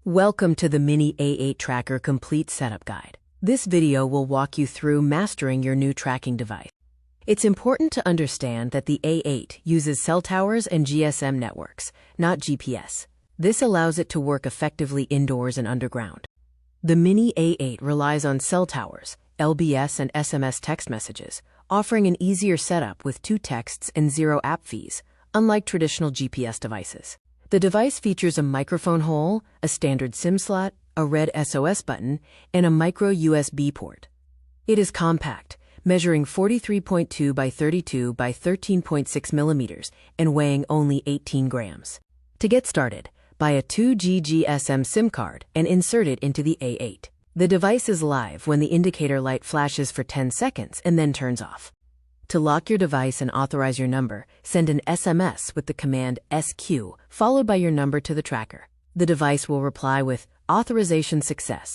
Welcome to the Mini A8 Tracker Complete Setup Guide. This video will walk you through mastering your new tracking device. It's important to understand that the A8 uses cell towers and GSM networks, not GPS. This allows it to work effectively indoors and underground. The Mini A8 relies on cell towers, LBS and SMS text messages, offering an easier setup with 2 texts and 0 app fees, unlike traditional GPS devices. The device features a microphone hole, a standard SIM slot, a red SOS button, and a micro USB port. It is compact, measuring 43.2 by 32 by 13.6 millimeters and weighing only 18 grams. To get started, buy a 2G GSM SIM card and insert it into the A8. The device is live when the indicator light flashes for 10 seconds and then turns off. To lock your device and authorize your number, send an SMS with the command SQ followed by your number to the tracker. The device will reply with authorization success.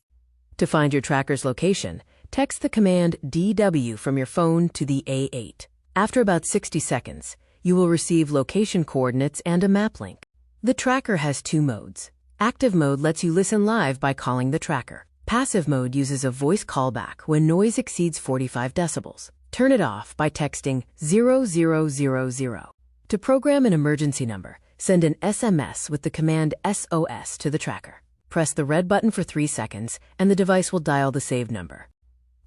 To find your tracker's location, text the command DW from your phone to the A8. After about 60 seconds, you will receive location coordinates and a map link. The tracker has 2 modes. Active mode lets you listen live by calling the tracker. Passive mode uses a voice callback when noise exceeds 45 decibels. Turn it off by texting 0000. To program an emergency number, send an SMS with the command SOS to the tracker. Press the red button for 3 seconds, and the device will dial the saved number.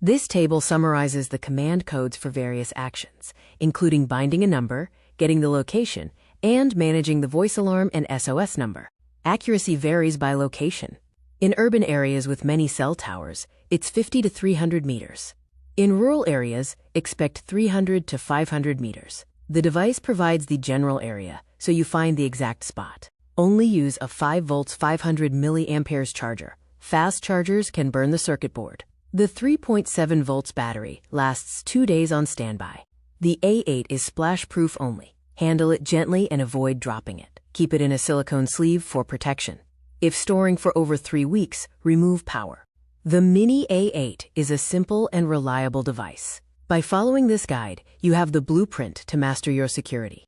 This table summarizes the command codes for various actions, including binding a number, getting the location, and managing the voice alarm and SOS number. Accuracy varies by location. In urban areas with many cell towers, it's 50 to 300 meters. In rural areas, expect 300 to 500 meters. The device provides the general area, so you find the exact spot. Only use a 5 volts 500 milliamperes charger. Fast chargers can burn the circuit board. The 3.7 volts battery lasts 2 days on standby. The A8 is splash-proof only. Handle it gently and avoid dropping it. Keep it in a silicone sleeve for protection. If storing for over 3 weeks, remove power. The Mini A8 is a simple and reliable device. By following this guide, you have the blueprint to master your security.